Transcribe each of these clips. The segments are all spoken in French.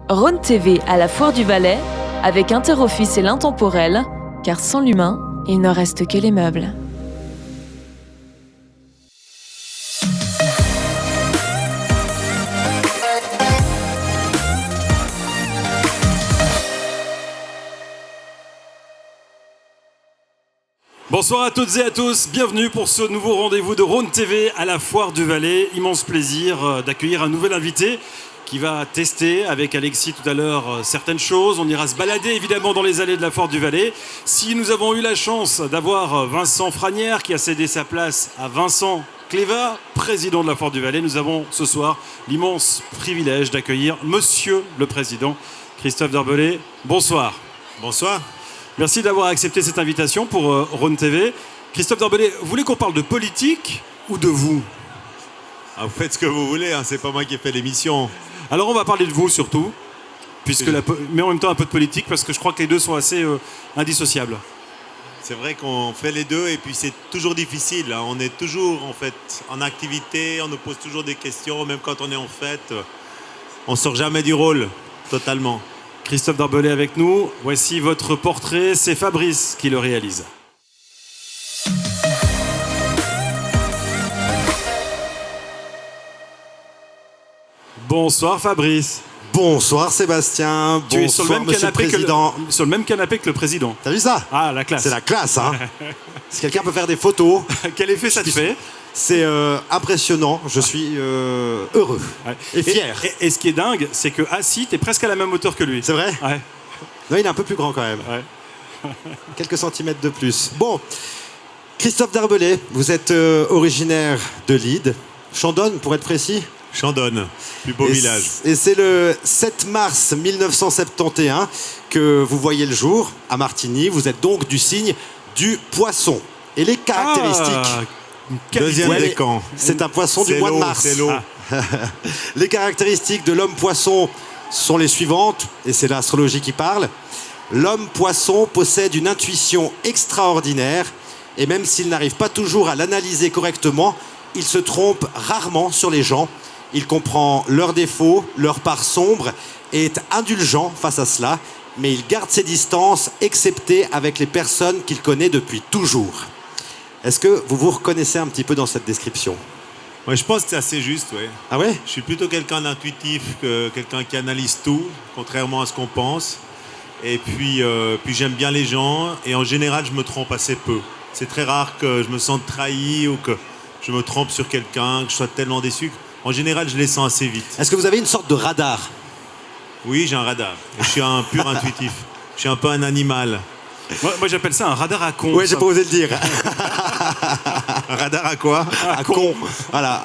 Rhône TV à la Foire du Valais, avec Interoffice et l'Intemporel, car sans l'humain, il ne reste que les meubles. Bonsoir à toutes et à tous, bienvenue pour ce nouveau rendez-vous de Rhône TV à la Foire du Valais. Immense plaisir d'accueillir un nouvel invité qui va tester avec Alexis tout à l'heure certaines choses. On ira se balader évidemment dans les allées de la Foire du Valais. Si nous avons eu la chance d'avoir Vincent Franière qui a cédé sa place à Vincent Cléva, président de la Foire du Valais, nous avons ce soir l'immense privilège d'accueillir Monsieur le Président Christophe Darbellet. Bonsoir. Bonsoir. Merci d'avoir accepté cette invitation pour Rhône TV. Christophe Darbellet, vous voulez qu'on parle de politique ou de vous? Vous faites ce que vous voulez, hein, c'est pas moi qui ai fait l'émission. Alors on va parler de vous surtout, mais en même temps un peu de politique, parce que je crois que les deux sont assez indissociables. C'est vrai qu'on fait les deux et puis c'est toujours difficile. Hein. On est toujours en fait en activité, on nous pose toujours des questions, même quand on est en fête. On sort jamais du rôle, totalement. Christophe Darbellet avec nous. Voici votre portrait, c'est Fabrice qui le réalise. Bonsoir Fabrice. Bonsoir Sébastien. Tu es sur le même Monsieur le Président. sur le même canapé que le président. T'as vu ça? Ah, la classe. C'est la classe, hein. Si quelqu'un peut faire des photos. Quel effet ça te fait? C'est impressionnant, je suis heureux et fier. Et ce qui est dingue, c'est que assis, t'es presque à la même hauteur que lui. C'est vrai? Ouais. Non, il est un peu plus grand quand même. Ouais. Quelques centimètres de plus. Bon, Christophe Darbellet, vous êtes originaire de Lide, Chandonne pour être précis. Chandonne, plus beau village. Et c'est le 7 mars 1971 que vous voyez le jour à Martigny. Vous êtes donc du signe du poisson. Et les caractéristiques... Deuxième décan. C'est un poisson du mois de mars. C'est l'eau. Les caractéristiques de l'homme poisson sont les suivantes, et c'est l'astrologie qui parle. L'homme poisson possède une intuition extraordinaire, et même s'il n'arrive pas toujours à l'analyser correctement, il se trompe rarement sur les gens. Il comprend leurs défauts, leurs parts sombres, et est indulgent face à cela, mais il garde ses distances, excepté avec les personnes qu'il connaît depuis toujours. Est-ce que vous vous reconnaissez un petit peu dans cette description? Ouais, je pense que c'est assez juste, oui. Ah ouais? Je suis plutôt quelqu'un d'intuitif que quelqu'un qui analyse tout, contrairement à ce qu'on pense. Et puis j'aime bien les gens, et en général, je me trompe assez peu. C'est très rare que je me sente trahi ou que je me trompe sur quelqu'un, que je sois tellement déçu. En général, je les sens assez vite. Est-ce que vous avez une sorte de radar? Oui, j'ai un radar. Et je suis un pur intuitif. Je suis un peu un animal. Moi j'appelle ça un radar à con. Oui, j'ai pas osé le dire. Un radar à quoi? À con. Voilà.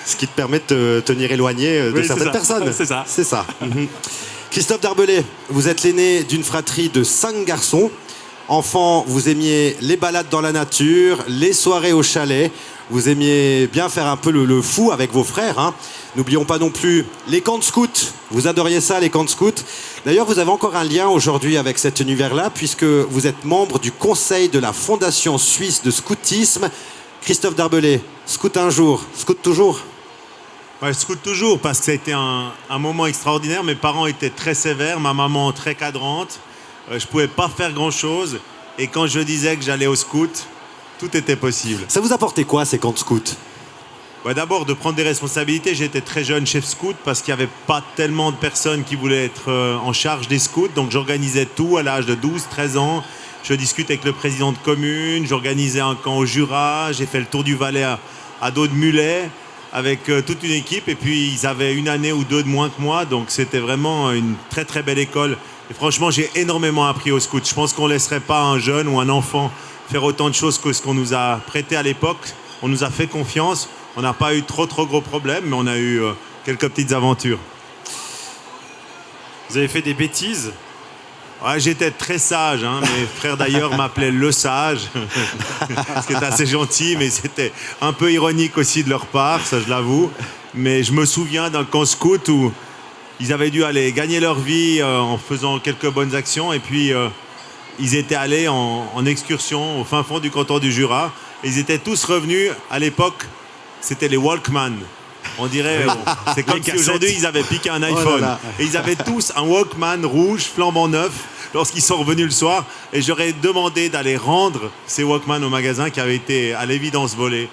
Ce qui te permet de te tenir éloigné de certaines personnes. C'est ça. C'est ça. Christophe Darbellet, vous êtes l'aîné d'une fratrie de 5 garçons. Enfant, vous aimiez les balades dans la nature, les soirées au chalet. Vous aimiez bien faire un peu le fou avec vos frères. Hein. N'oublions pas non plus les camps de scouts. Vous adoriez ça, les camps de scouts. D'ailleurs, vous avez encore un lien aujourd'hui avec cet univers-là, puisque vous êtes membre du conseil de la Fondation suisse de scoutisme. Christophe Darbellet, scout un jour, scout toujours? Ouais, je scoute toujours parce que ça a été un moment extraordinaire. Mes parents étaient très sévères, ma maman très cadrante. Je ne pouvais pas faire grand-chose. Et quand je disais que j'allais au scout, tout était possible. Ça vous apportait quoi, ces camps de scouts? D'abord, de prendre des responsabilités. J'étais très jeune chef scout parce qu'il n'y avait pas tellement de personnes qui voulaient être en charge des scouts. Donc j'organisais tout à l'âge de 12-13 ans. Je discute avec le président de commune, j'organisais un camp au Jura, j'ai fait le tour du Valais à dos de mulet avec toute une équipe. Et puis ils avaient une année ou deux de moins que moi. Donc c'était vraiment une très très belle école. Et franchement, j'ai énormément appris au scout. Je pense qu'on ne laisserait pas un jeune ou un enfant faire autant de choses que ce qu'on nous a prêté à l'époque. On nous a fait confiance. On n'a pas eu trop gros problèmes, mais on a eu quelques petites aventures. Vous avez fait des bêtises? Ouais, j'étais très sage. Hein. Mes frères d'ailleurs m'appelaient le sage. Ce qui était assez gentil, mais c'était un peu ironique aussi de leur part, ça je l'avoue. Mais je me souviens d'un camp scout où ils avaient dû aller gagner leur vie en faisant quelques bonnes actions. Et puis ils étaient allés en excursion au fin fond du canton du Jura. Et ils étaient tous revenus à l'époque. C'était les Walkman. On dirait, c'est comme si cassettes. aujourd'hui ils avaient piqué un iPhone. là. Et ils avaient tous un Walkman rouge flambant neuf lorsqu'ils sont revenus le soir. Et j'aurais demandé d'aller rendre ces Walkman au magasin qui avaient été à l'évidence volés.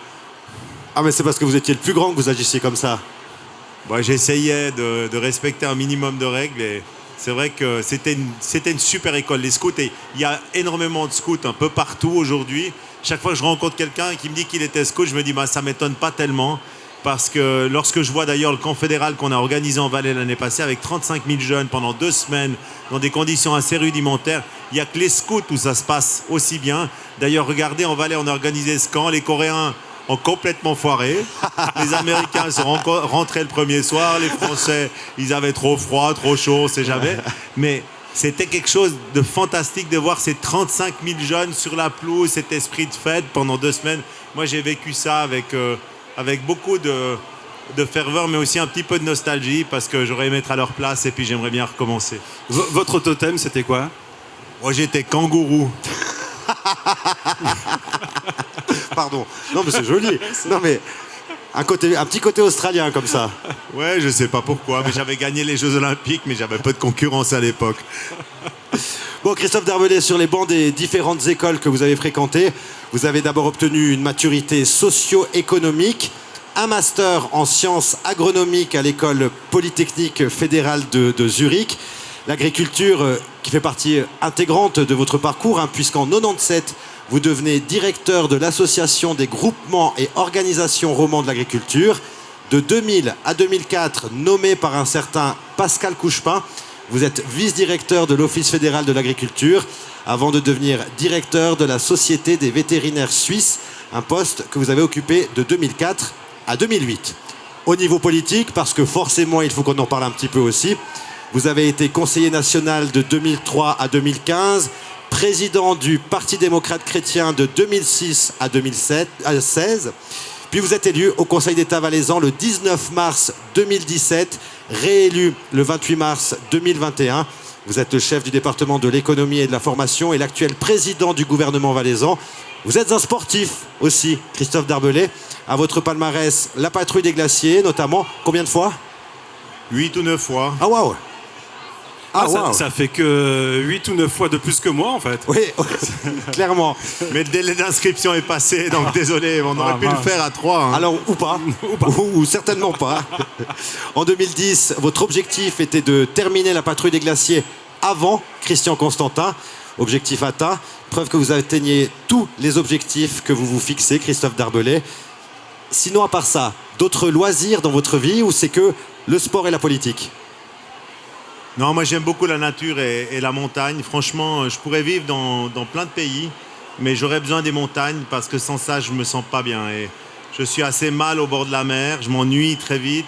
Ah, mais c'est parce que vous étiez le plus grand que vous agissiez comme ça. Bon, j'essayais de respecter un minimum de règles et c'est vrai que c'était une super école, les scouts. Et il y a énormément de scouts un peu partout aujourd'hui. Chaque fois que je rencontre quelqu'un qui me dit qu'il était scout, je me dis ça m'étonne pas tellement. Parce que lorsque je vois d'ailleurs le camp fédéral qu'on a organisé en Valais l'année passée avec 35 000 jeunes pendant 2 semaines dans des conditions assez rudimentaires, il n'y a que les scouts où ça se passe aussi bien. D'ailleurs, regardez, en Valais, on a organisé ce camp. Les Coréens ont complètement foiré. Les Américains sont rentrés le premier soir. Les Français, ils avaient trop froid, trop chaud, on ne sait jamais. Mais c'était quelque chose de fantastique de voir ces 35 000 jeunes sur la pelouse, cet esprit de fête pendant 2 semaines. Moi, j'ai vécu ça avec beaucoup de ferveur, mais aussi un petit peu de nostalgie parce que j'aurais aimé être à leur place et puis j'aimerais bien recommencer. Votre totem, c'était quoi? Moi, j'étais kangourou. Pardon. Non, mais c'est joli. Non, mais un petit côté australien comme ça. Ouais, je sais pas pourquoi, mais j'avais gagné les Jeux Olympiques, mais j'avais peu de concurrence à l'époque. Bon, Christophe Darbelay, sur les bancs des différentes écoles que vous avez fréquentées, vous avez d'abord obtenu une maturité socio-économique, un master en sciences agronomiques à l'école polytechnique fédérale de Zurich, l'agriculture qui fait partie intégrante de votre parcours, puisqu'en 97, vous devenez directeur de l'association des groupements et organisations romans de l'agriculture. De 2000 à 2004, nommé par un certain Pascal Couchepin, vous êtes vice-directeur de l'Office fédéral de l'agriculture, avant de devenir directeur de la Société des vétérinaires suisses, un poste que vous avez occupé de 2004 à 2008. Au niveau politique, parce que forcément il faut qu'on en parle un petit peu aussi, vous avez été conseiller national de 2003 à 2015, président du Parti démocrate chrétien de 2006 à 2016, puis vous êtes élu au Conseil d'État valaisan le 19 mars 2017, réélu le 28 mars 2021. Vous êtes le chef du département de l'économie et de la formation et l'actuel président du gouvernement valaisan. Vous êtes un sportif aussi, Christophe Darbelay. À votre palmarès, la patrouille des glaciers, notamment. Combien de fois? 8 ou 9 fois. Ah, waouh! Ça fait que 8 ou 9 fois de plus que moi, en fait. Oui, clairement. Mais le délai d'inscription est passé, donc désolé, on aurait pu le faire à 3. Alors, ou pas, ou certainement pas. En 2010, votre objectif était de terminer la patrouille des glaciers avant Christian Constantin. Objectif atteint. Preuve que vous atteignez tous les objectifs que vous vous fixez, Christophe Darbelay. Sinon, à part ça, d'autres loisirs dans votre vie ou c'est que le sport et la politique? Non, moi j'aime beaucoup la nature et la montagne. Franchement, je pourrais vivre dans plein de pays, mais j'aurais besoin des montagnes parce que sans ça, je me sens pas bien. Et je suis assez mal au bord de la mer, je m'ennuie très vite.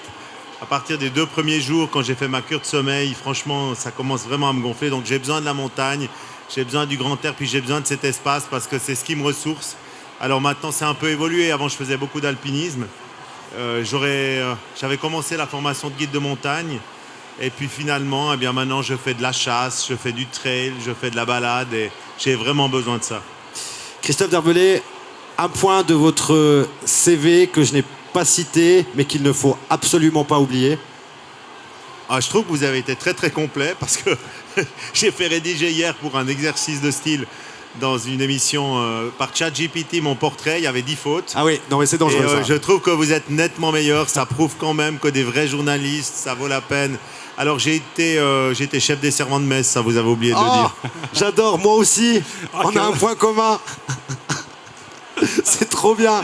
À partir des 2 premiers jours, quand j'ai fait ma cure de sommeil, franchement, ça commence vraiment à me gonfler. Donc j'ai besoin de la montagne, j'ai besoin du grand air, puis j'ai besoin de cet espace parce que c'est ce qui me ressource. Alors maintenant, c'est un peu évolué. Avant, je faisais beaucoup d'alpinisme. J'avais commencé la formation de guide de montagne. Et puis finalement, maintenant, je fais de la chasse, je fais du trail, je fais de la balade et j'ai vraiment besoin de ça. Christophe Darbelay, un point de votre CV que je n'ai pas cité, mais qu'il ne faut absolument pas oublier. Je trouve que vous avez été très très complet parce que j'ai fait rédiger hier pour un exercice de style dans une émission par ChatGPT mon portrait, il y avait 10 fautes. Ah oui, non mais c'est dangereux ça. Je trouve que vous êtes nettement meilleur, ça prouve quand même que des vrais journalistes, ça vaut la peine. Alors j'ai été chef des servants de messe, ça vous avez oublié de le dire. J'adore, moi aussi. On a un point commun. C'est trop bien.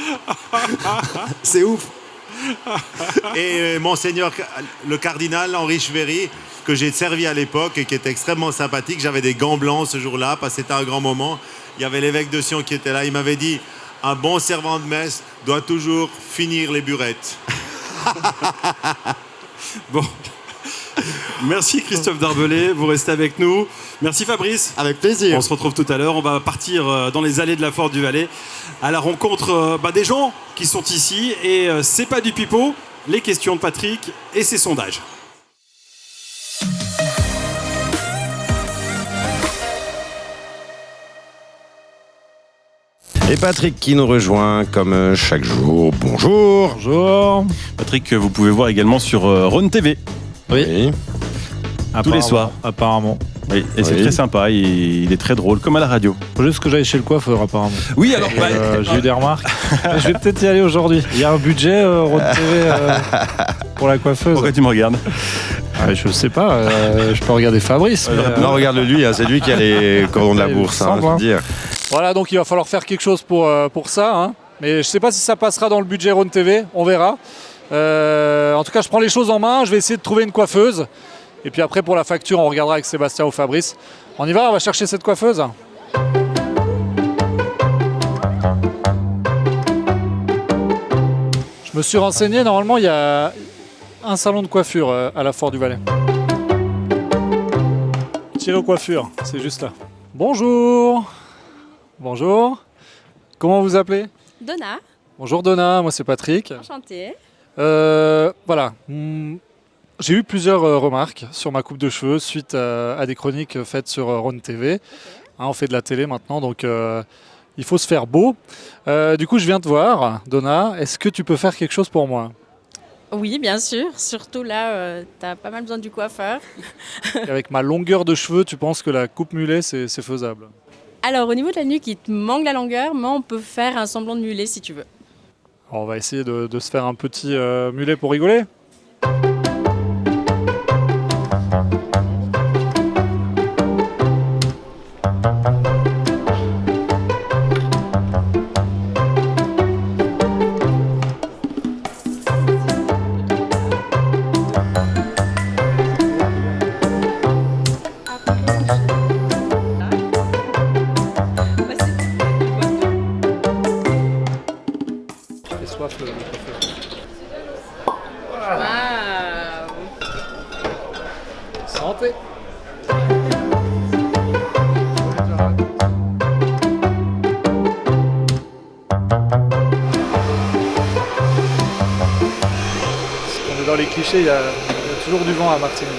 C'est ouf. Et Monseigneur le cardinal Henri Cheverry, que j'ai servi à l'époque et qui était extrêmement sympathique. J'avais des gants blancs ce jour-là, parce que c'était un grand moment. Il y avait l'évêque de Sion qui était là. Il m'avait dit, un bon servant de messe doit toujours finir les burettes. Bon. Merci Christophe Darbelay, vous restez avec nous. Merci Fabrice. Avec plaisir. On se retrouve tout à l'heure. On va partir dans les allées de la Forêt du Valais à la rencontre des gens qui sont ici. Et c'est pas du pipeau, les questions de Patrick et ses sondages. Et Patrick qui nous rejoint comme chaque jour. Bonjour. Bonjour. Patrick, vous pouvez voir également sur Rhône TV. Oui. Tous les soirs. Apparemment. Oui, et c'est très sympa, il est très drôle, comme à la radio. Faut juste que j'aille chez le coiffeur apparemment. Oui, alors J'ai eu des remarques. Je vais peut-être y aller aujourd'hui. Il y a un budget Rhône TV pour la coiffeuse. Pourquoi tu me regardes? Je sais pas, je peux regarder Fabrice. Non, regarde-le lui, c'est lui qui a les cordons de la bourse, semble, je veux dire. Voilà, donc il va falloir faire quelque chose pour ça. Hein. Mais je sais pas si ça passera dans le budget Rhône TV, on verra. En tout cas, je prends les choses en main, je vais essayer de trouver une coiffeuse. Et puis après, pour la facture, on regardera avec Sébastien ou Fabrice. On y va, on va chercher cette coiffeuse. Je me suis renseigné, normalement, il y a un salon de coiffure à la Fort du Valais. Thierry Coiffure, c'est juste là. Bonjour. Bonjour. Comment vous appelez? Donna, Bonjour Donna, moi c'est Patrick. enchantée. Voilà. J'ai eu plusieurs remarques sur ma coupe de cheveux suite à des chroniques faites sur Rhône TV. Hein, on fait de la télé maintenant, donc il faut se faire beau. Du coup, je viens te voir, Donna. Est-ce que tu peux faire quelque chose pour moi? Oui, bien sûr. Surtout là, tu as pas mal besoin du coiffeur. Avec ma longueur de cheveux, tu penses que la coupe mulet, c'est faisable? Alors, au niveau de la nuque, il te manque la longueur, mais on peut faire un semblant de mulet si tu veux. Alors, on va essayer de se faire un petit mulet pour rigoler. J'ai soif le coiffeur. Santé. On est dans les clichés, il y a toujours du vent à Martigny.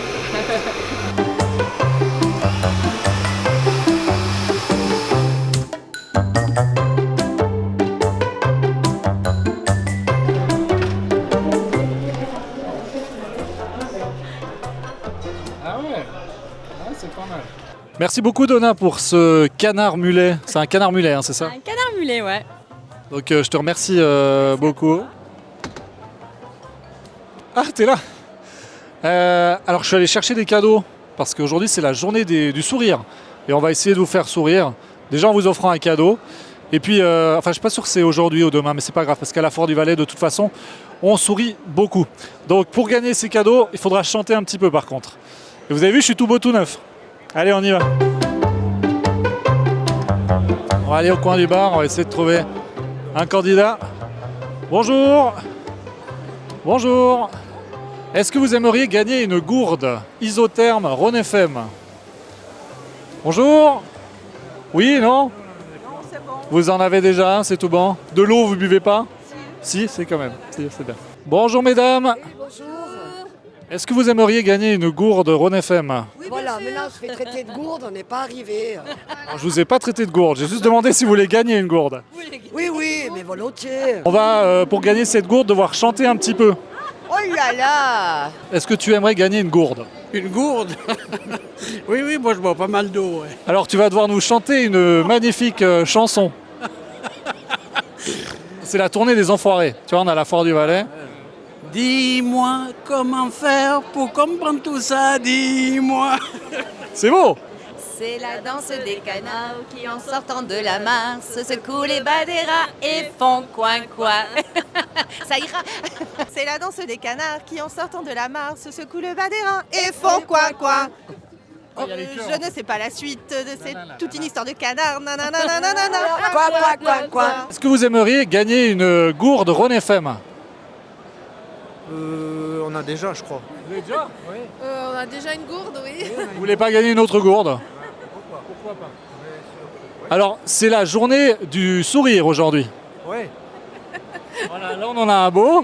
Ah ouais, c'est pas mal. Merci beaucoup Donna pour ce canard mulet. C'est un canard mulet, hein, c'est ça? Un canard mulet, ouais. Donc je te remercie beaucoup. Ah, t'es là. Alors je suis allé chercher des cadeaux parce qu'aujourd'hui c'est la journée du sourire et on va essayer de vous faire sourire. Déjà en vous offrant un cadeau. Et puis, enfin je suis pas sûr que c'est aujourd'hui ou demain, mais c'est pas grave parce qu'à la Fort du Valais de toute façon on sourit beaucoup. Donc pour gagner ces cadeaux, il faudra chanter un petit peu par contre. Et vous avez vu, je suis tout beau tout neuf. Allez, on y va. On va aller au coin du bar, on va essayer de trouver un candidat. Bonjour. Bonjour. Est-ce que vous aimeriez gagner une gourde isotherme Rhône FM? Bonjour. Oui, non? Non, c'est bon. Vous en avez déjà, c'est tout bon. De l'eau, vous buvez pas? Si, c'est quand même. Si, c'est bien. Bonjour mesdames. Oui, bonjour. Est-ce que vous aimeriez gagner une gourde Rhône FM? Oui, voilà, mais là, je fais traiter de gourde, on n'est pas arrivé. Alors, je vous ai pas traité de gourde, j'ai juste demandé si vous voulez gagner une gourde. Oui, oui, mais volontiers. On va, pour gagner cette gourde, devoir chanter un petit peu. Oh là là. Est-ce que tu aimerais gagner une gourde? Une gourde? Oui, oui, moi je bois pas mal d'eau. Ouais. Alors tu vas devoir nous chanter une magnifique chanson. C'est la tournée des enfoirés. Tu vois, on a la Fort du Valais. Dis-moi comment faire pour comprendre tout ça, dis-moi. C'est beau. C'est la danse des canards qui, en sortant de la mare, se secouent les bas des rats et font coin-coin. Ça ira. C'est la danse des canards qui, en sortant de la mare, se secouent le bas des reins et font coin-coin. Je ne sais pas la suite, c'est toute une histoire de canard. Quoi. Est-ce que vous aimeriez gagner une gourde Rhône FM? On a déjà, je crois. Vous avez déjà? Oui. On a déjà une gourde, oui. Vous voulez pas gagner une autre gourde? Pourquoi pas? Alors, c'est la journée du sourire aujourd'hui. Oui. Voilà, là on en a un beau.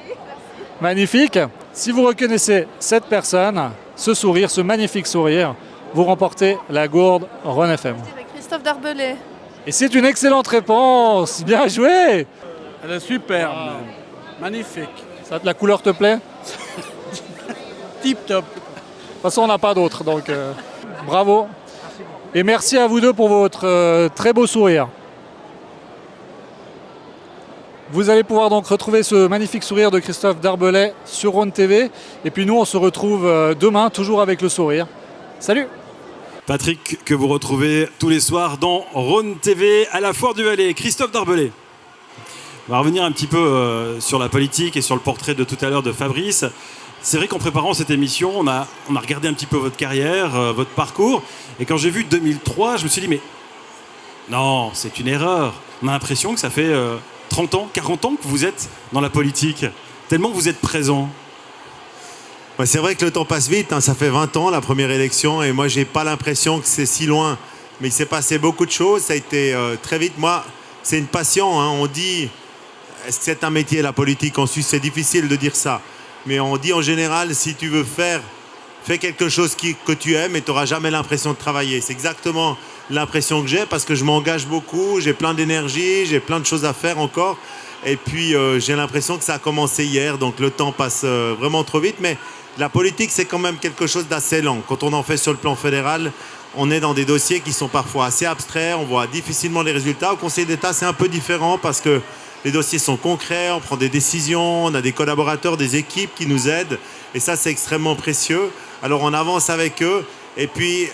Magnifique. Si vous reconnaissez cette personne, ce sourire, ce magnifique sourire, vous remportez la gourde Rhône FM. Christophe Darbelay. Et c'est une excellente réponse. Bien joué. Elle est superbe, magnifique. La couleur te plaît? Tip top. De toute façon, on n'a pas d'autre, donc bravo. Et merci à vous deux pour votre très beau sourire. Vous allez pouvoir donc retrouver ce magnifique sourire de Christophe Darbelay sur Rhône TV. Et puis nous, on se retrouve demain, toujours avec le sourire. Salut! Patrick, que vous retrouvez tous les soirs dans Rhône TV à la Foire du Valais. Christophe Darbelay. On va revenir un petit peu sur la politique et sur le portrait de tout à l'heure de Fabrice. C'est vrai qu'en préparant cette émission, on a regardé un petit peu votre carrière, votre parcours. Et quand j'ai vu 2003, je me suis dit, mais non, c'est une erreur. On a l'impression que ça fait 30 ans, 40 ans que vous êtes dans la politique. Tellement que vous êtes présent. Ouais, c'est vrai que le temps passe vite. Ça fait 20 ans, la première élection. Et moi, j'ai pas l'impression que c'est si loin. Mais il s'est passé beaucoup de choses. Ça a été très vite. Moi, c'est une passion. On dit, est-ce que c'est un métier, la politique en Suisse? C'est difficile de dire ça. Mais on dit en général, si tu veux fais quelque chose que tu aimes et tu n'auras jamais l'impression de travailler. C'est exactement l'impression que j'ai parce que je m'engage beaucoup, j'ai plein d'énergie, j'ai plein de choses à faire encore. Et puis j'ai l'impression que ça a commencé hier, donc le temps passe vraiment trop vite. Mais la politique, c'est quand même quelque chose d'assez lent. Quand on en fait sur le plan fédéral, on est dans des dossiers qui sont parfois assez abstraits, on voit difficilement les résultats. Au Conseil d'État, c'est un peu différent parce que les dossiers sont concrets, on prend des décisions, on a des collaborateurs, des équipes qui nous aident. Et ça, c'est extrêmement précieux. Alors, on avance avec eux. Et puis,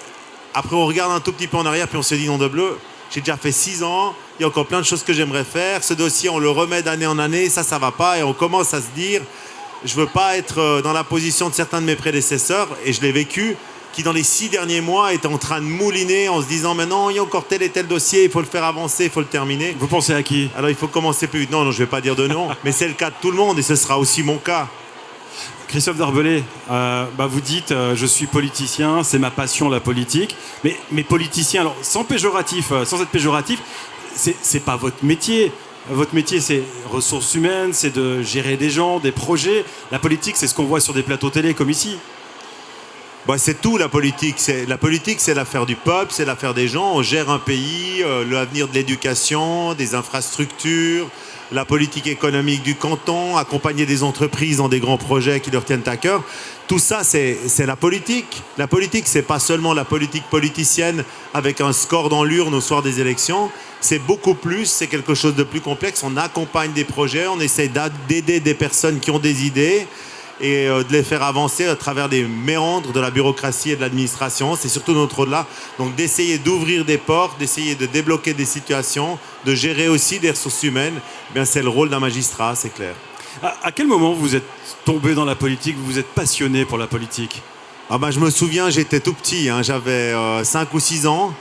après, on regarde un tout petit peu en arrière, puis on se dit, non de bleu, j'ai déjà fait 6 ans, il y a encore plein de choses que j'aimerais faire. Ce dossier, on le remet d'année en année, ça va pas. Et on commence à se dire, je veux pas être dans la position de certains de mes prédécesseurs, et je l'ai vécu, qui dans les 6 derniers mois étaient en train de mouliner en se disant mais non, il y a encore tel et tel dossier, il faut le faire avancer, il faut le terminer. Vous pensez à qui? Alors il faut commencer plus vite. Non, je ne vais pas dire de nom, mais c'est le cas de tout le monde et ce sera aussi mon cas. Christophe Darbelay, vous dites je suis politicien, c'est ma passion la politique, mais politicien, alors sans être péjoratif, c'est pas votre métier. Votre métier, c'est ressources humaines, c'est de gérer des gens, des projets. La politique, c'est ce qu'on voit sur des plateaux télé comme ici. C'est tout la politique. La politique, c'est l'affaire du peuple, c'est l'affaire des gens. On gère un pays, l'avenir de l'éducation, des infrastructures, la politique économique du canton, accompagner des entreprises dans des grands projets qui leur tiennent à cœur. Tout ça, c'est la politique. La politique, c'est pas seulement la politique politicienne avec un score dans l'urne au soir des élections. C'est beaucoup plus, c'est quelque chose de plus complexe. On accompagne des projets, on essaie d'aider des personnes qui ont des idées et de les faire avancer à travers des méandres de la bureaucratie et de l'administration. C'est surtout notre rôle-là. Donc d'essayer d'ouvrir des portes, d'essayer de débloquer des situations, de gérer aussi des ressources humaines, c'est le rôle d'un magistrat, c'est clair. À quel moment vous êtes tombé dans la politique, vous vous êtes passionné pour la politique? Je me souviens, j'étais tout petit, j'avais 5 ou 6 ans.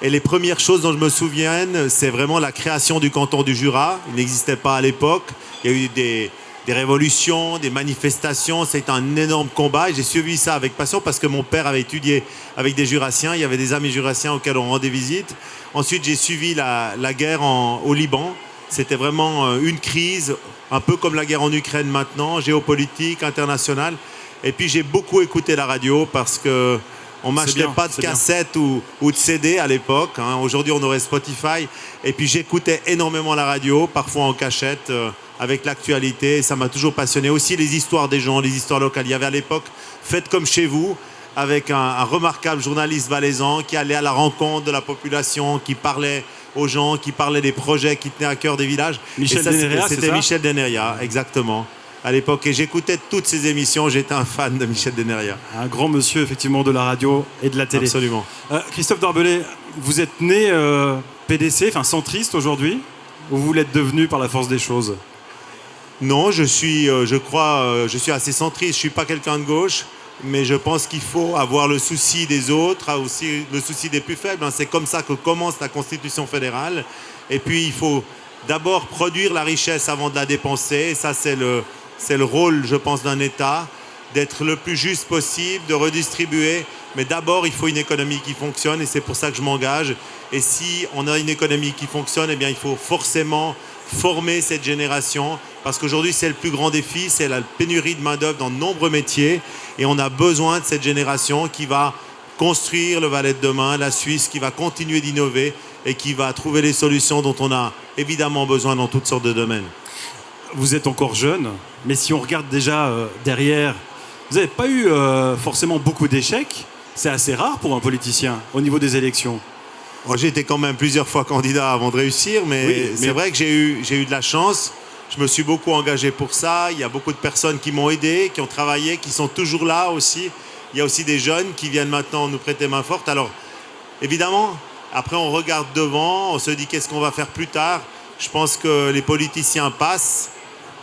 Et les premières choses dont je me souviens, c'est vraiment la création du canton du Jura. Il n'existait pas à l'époque. Il y a eu des révolutions, des manifestations. C'était un énorme combat et j'ai suivi ça avec passion parce que mon père avait étudié avec des Jurassiens. Il y avait des amis Jurassiens auxquels on rendait visite. Ensuite, j'ai suivi la guerre au Liban. C'était vraiment une crise, un peu comme la guerre en Ukraine maintenant, géopolitique, internationale. Et puis, j'ai beaucoup écouté la radio parce que on ne m'achetait pas de cassettes ou de CD à l'époque. Aujourd'hui, on aurait Spotify. Et puis, j'écoutais énormément la radio, parfois en cachette, avec l'actualité. Ça m'a toujours passionné. Aussi, les histoires des gens, les histoires locales. Il y avait à l'époque Faites comme chez vous, avec un remarquable journaliste valaisan qui allait à la rencontre de la population, qui parlait aux gens, qui parlait des projets qui tenaient à cœur des villages. C'était Michel Deneria, exactement. À l'époque, et j'écoutais toutes ces émissions, j'étais un fan de Michel Deneria. Un grand monsieur, effectivement, de la radio et de la télé. Absolument. Christophe Darbelay, vous êtes né PDC, centriste aujourd'hui, ou vous l'êtes devenu par la force des choses? Non, je suis assez centriste. Je ne suis pas quelqu'un de gauche, mais je pense qu'il faut avoir le souci des autres, aussi le souci des plus faibles. C'est comme ça que commence la Constitution fédérale. Et puis, il faut d'abord produire la richesse avant de la dépenser. Et ça, c'est le rôle, je pense, d'un État, d'être le plus juste possible, de redistribuer. Mais d'abord, il faut une économie qui fonctionne et c'est pour ça que je m'engage. Et si on a une économie qui fonctionne, il faut forcément former cette génération parce qu'aujourd'hui, c'est le plus grand défi, c'est la pénurie de main-d'œuvre dans de nombreux métiers et on a besoin de cette génération qui va construire le Valais de demain, la Suisse, qui va continuer d'innover et qui va trouver les solutions dont on a évidemment besoin dans toutes sortes de domaines. Vous êtes encore jeune, mais si on regarde déjà derrière, vous n'avez pas eu forcément beaucoup d'échecs. C'est assez rare pour un politicien au niveau des élections. Bon, j'ai été quand même plusieurs fois candidat avant de réussir, mais c'est vrai que j'ai eu de la chance. Je me suis beaucoup engagé pour ça. Il y a beaucoup de personnes qui m'ont aidé, qui ont travaillé, qui sont toujours là aussi. Il y a aussi des jeunes qui viennent maintenant nous prêter main forte. Alors, évidemment, après on regarde devant, on se dit qu'est-ce qu'on va faire plus tard. Je pense que les politiciens passent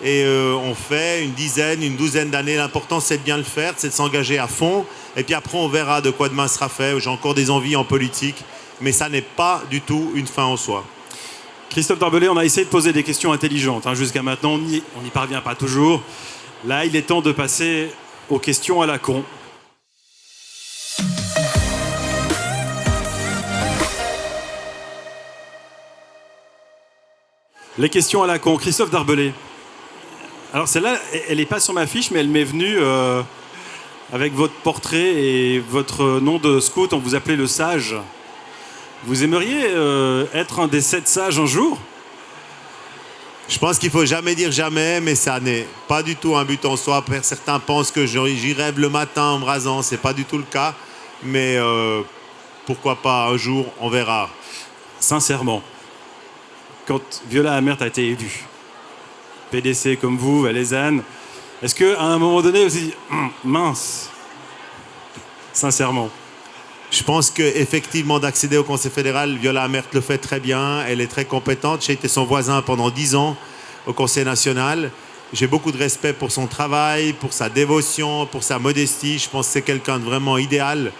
et on fait une douzaine d'années. L'important, c'est de bien le faire, c'est de s'engager à fond. Et puis après, on verra de quoi demain sera fait. J'ai encore des envies en politique, mais ça n'est pas du tout une fin en soi. Christophe Darbelé, on a essayé de poser des questions intelligentes. Jusqu'à maintenant, on n'y parvient pas toujours. Là, il est temps de passer aux questions à la con. Les questions à la con. Christophe Darbelé. Alors celle-là, elle n'est pas sur ma fiche, mais elle m'est venue avec votre portrait et votre nom de scout. On vous appelait le sage. Vous aimeriez être un des 7 sages un jour? Je pense qu'il ne faut jamais dire jamais, mais ça n'est pas du tout un but en soi. Certains pensent que j'y rêve le matin en me rasant. Ce n'est pas du tout le cas. Mais pourquoi pas un jour, on verra. Sincèrement, quand Viola Amherd a été élue, PDC comme vous, Valaisanne, est-ce qu'à un moment donné, vous avez dit mince, sincèrement? Je pense qu'effectivement, d'accéder au Conseil fédéral, Viola Amherd le fait très bien. Elle est très compétente. J'ai été son voisin pendant 10 ans au Conseil national. J'ai beaucoup de respect pour son travail, pour sa dévotion, pour sa modestie. Je pense que c'est quelqu'un de vraiment idéal.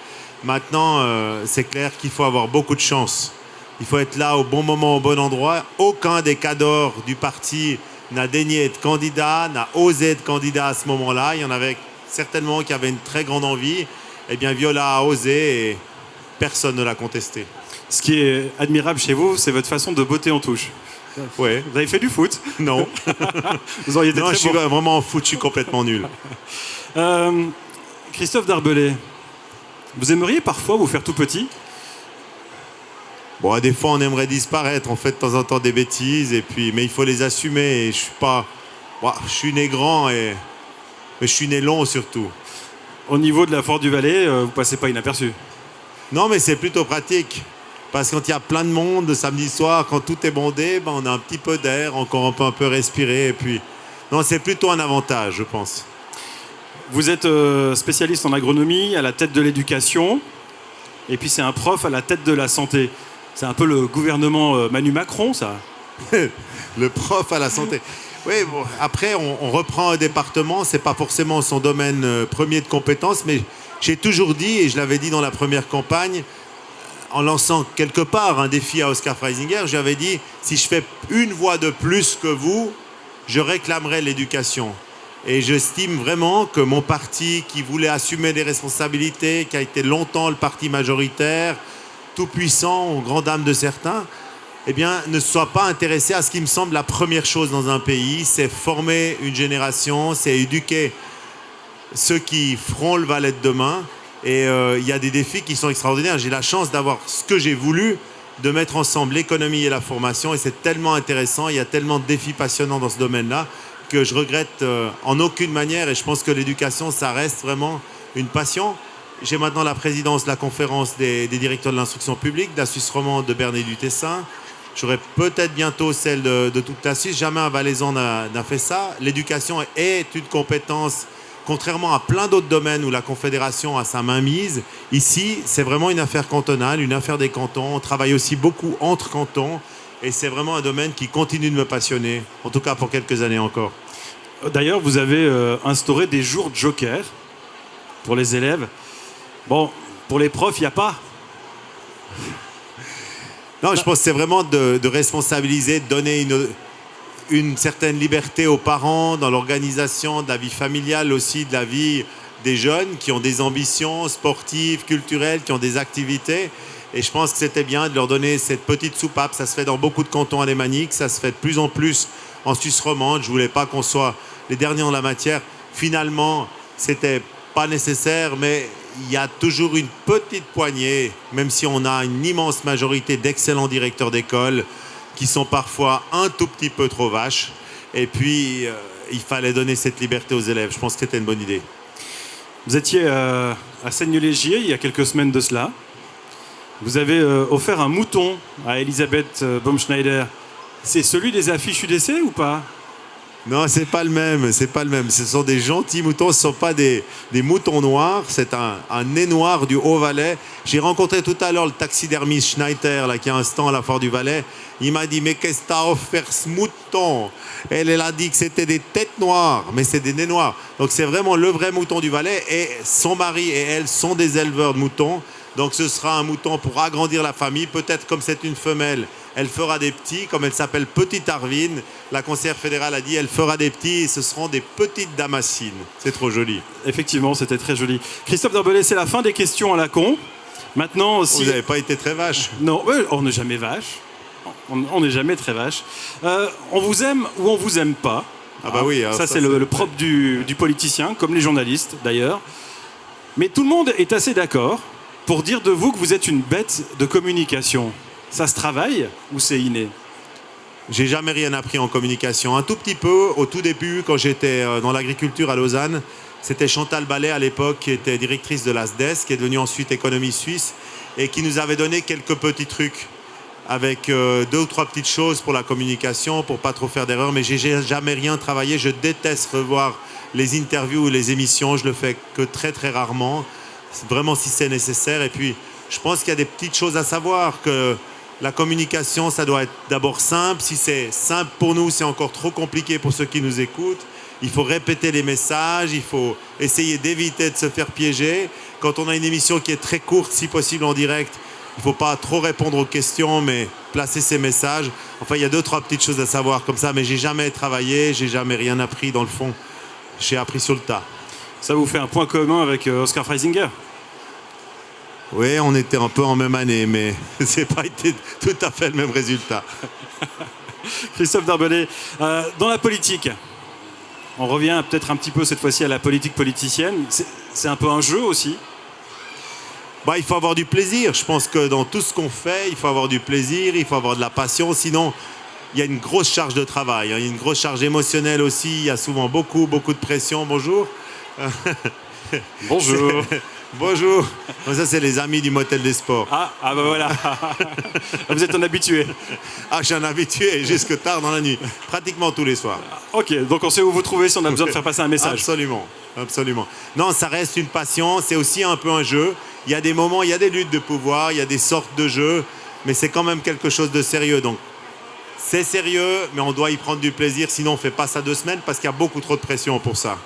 Maintenant, c'est clair qu'il faut avoir beaucoup de chance. Il faut être là au bon moment, au bon endroit. Aucun des cadors du parti n'a daigné être candidat, n'a osé être candidat à ce moment-là. Il y en avait certainement qui avaient une très grande envie. Eh bien, Viola a osé et personne ne l'a contesté. Ce qui est admirable chez vous, c'est votre façon de botter en touche. Ouais. Vous avez fait du foot? Non. Vous auriez été non, très je suis bon. vraiment en foot, je suis complètement nul. Christophe Darbelé, vous aimeriez parfois vous faire tout petit? Bon, des fois, on aimerait disparaître. On fait de temps en temps des bêtises, mais il faut les assumer. Et je suis pas... Bon, je suis né grand, mais je suis né long surtout. Au niveau de la Foire du Valais, vous passez pas inaperçu? Non, mais c'est plutôt pratique. Parce que quand il y a plein de monde le samedi soir, quand tout est bondé, on a un petit peu d'air, encore on peut un peu respirer. Et puis... Non, c'est plutôt un avantage, je pense. Vous êtes spécialiste en agronomie, à la tête de l'éducation. Et puis c'est un prof à la tête de la santé. C'est un peu le gouvernement Manu Macron, ça. Le prof à la santé. Oui, bon, après, on reprend un département, c'est pas forcément son domaine premier de compétence, mais j'ai toujours dit, et je l'avais dit dans la première campagne, en lançant quelque part un défi à Oscar Freisinger, j'avais dit, si je fais une voix de plus que vous, je réclamerai l'éducation. Et j'estime vraiment que mon parti, qui voulait assumer des responsabilités, qui a été longtemps le parti majoritaire, tout puissant, aux grandes dames de certains, eh bien, ne soit pas intéressé à ce qui me semble la première chose dans un pays, c'est former une génération, c'est éduquer ceux qui feront le Valais de demain. Et il y a des défis qui sont extraordinaires. J'ai la chance d'avoir ce que j'ai voulu, de mettre ensemble l'économie et la formation, et c'est tellement intéressant, il y a tellement de défis passionnants dans ce domaine-là, que je regrette en aucune manière, et je pense que l'éducation, ça reste vraiment une passion. J'ai maintenant la présidence de la conférence des directeurs de l'instruction publique, de la Suisse romande, de Berne et du Tessin. J'aurai peut-être bientôt celle de toute la Suisse. Jamais un Valaisan n'a fait ça. L'éducation est une compétence, contrairement à plein d'autres domaines où la Confédération a sa main mise. Ici, c'est vraiment une affaire cantonale, une affaire des cantons. On travaille aussi beaucoup entre cantons. Et c'est vraiment un domaine qui continue de me passionner, en tout cas pour quelques années encore. D'ailleurs, vous avez instauré des jours de joker pour les élèves. Bon, pour les profs, il n'y a pas. Non, je pense que c'est vraiment de responsabiliser, de donner une certaine liberté aux parents dans l'organisation de la vie familiale aussi, de la vie des jeunes qui ont des ambitions sportives, culturelles, qui ont des activités. Et je pense que c'était bien de leur donner cette petite soupape. Ça se fait dans beaucoup de cantons alémaniques, ça se fait de plus en plus en Suisse romande. Je ne voulais pas qu'on soit les derniers en la matière. Finalement, c'était pas nécessaire, mais il y a toujours une petite poignée, même si on a une immense majorité d'excellents directeurs d'école qui sont parfois un tout petit peu trop vaches. Et puis, il fallait donner cette liberté aux élèves. Je pense que c'était une bonne idée. Vous étiez à Seignelay-Gier il y a quelques semaines de cela. Vous avez offert un mouton à Elisabeth Baumschneider. C'est celui des affiches UDC ou pas? Non, c'est pas le même. Ce sont des gentils moutons. Ce ne sont pas des moutons noirs. C'est un nez noir du Haut-Valais. J'ai rencontré tout à l'heure le taxidermiste Schneider, là, qui a un stand à la Foire du Valais. Il m'a dit, mais qu'est-ce que t'as offert ce mouton? Elle a dit que c'était des têtes noires, mais c'est des nez noirs. Donc c'est vraiment le vrai mouton du Valais. Et son mari et elle sont des éleveurs de moutons. Donc ce sera un mouton pour agrandir la famille. Peut-être comme c'est une femelle, elle fera des petits. Comme elle s'appelle Petite Arvine, la conseillère fédérale a dit elle fera des petits et ce seront des petites damascines. C'est trop joli. Effectivement, c'était très joli. Christophe Darbelay, c'est la fin des questions à la con. Maintenant aussi. Vous n'avez pas été très vache. Non, on n'est jamais vache. On n'est jamais très vache. On vous aime ou on vous aime pas. Ah bah oui. Ça c'est le propre du politicien, comme les journalistes d'ailleurs. Mais tout le monde est assez d'accord pour dire de vous que vous êtes une bête de communication. Ça se travaille ou c'est inné? J'ai jamais rien appris en communication. Un tout petit peu au tout début, quand j'étais dans l'agriculture à Lausanne. C'était Chantal Ballet à l'époque, qui était directrice de l'ASDES, qui est devenue ensuite Économie Suisse, et qui nous avait donné quelques petits trucs avec 2 ou 3 petites choses pour la communication, pour pas trop faire d'erreurs. Mais j'ai jamais rien travaillé. Je déteste revoir les interviews ou les émissions. Je le fais que très très rarement. Vraiment si c'est nécessaire. Et puis, je pense qu'il y a des petites choses à savoir, que la communication, ça doit être d'abord simple. Si c'est simple pour nous, c'est encore trop compliqué pour ceux qui nous écoutent. Il faut répéter les messages, il faut essayer d'éviter de se faire piéger. Quand on a une émission qui est très courte, si possible en direct, il ne faut pas trop répondre aux questions, mais placer ses messages. Enfin, il y a 2 ou 3 petites choses à savoir comme ça, mais j'ai jamais travaillé, j'ai jamais rien appris dans le fond. J'ai appris sur le tas. Ça vous fait un point commun avec Oscar Freisinger? Oui, on était un peu en même année, mais ce n'a pas été tout à fait le même résultat. Christophe Darbelay, dans la politique, on revient peut-être un petit peu cette fois-ci à la politique politicienne. C'est un peu un jeu aussi? Il faut avoir du plaisir. Je pense que dans tout ce qu'on fait, il faut avoir du plaisir, il faut avoir de la passion. Sinon, il y a une grosse charge de travail. Il y a une grosse charge émotionnelle aussi. Il y a souvent beaucoup de pression. Bonjour. Bonjour. Bonjour. Ça, c'est les amis du motel des sports. Ah ben voilà. Vous êtes un habitué. Ah, je suis un habitué jusque tard dans la nuit. Pratiquement tous les soirs. Ok, donc on sait où vous trouver si on a besoin de faire passer un message. Absolument. Non, ça reste une passion. C'est aussi un peu un jeu. Il y a des moments, il y a des luttes de pouvoir, il y a des sortes de jeux, mais c'est quand même quelque chose de sérieux. Donc, c'est sérieux, mais on doit y prendre du plaisir. Sinon, on ne fait pas ça 2 semaines parce qu'il y a beaucoup trop de pression pour ça.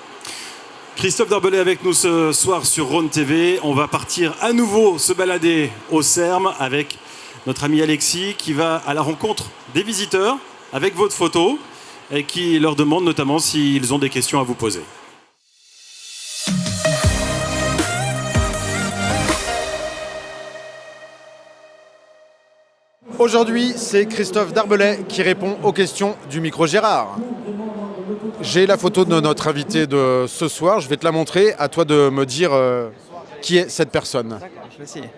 Christophe Darbelay avec nous ce soir sur Rhône TV. On va partir à nouveau se balader au CERM avec notre ami Alexis qui va à la rencontre des visiteurs avec votre photo et qui leur demande notamment s'ils ont des questions à vous poser. Aujourd'hui, c'est Christophe Darbelay qui répond aux questions du micro Gérard. J'ai la photo de notre invité de ce soir, je vais te la montrer. À toi de me dire qui est cette personne. D'accord, je vais essayer.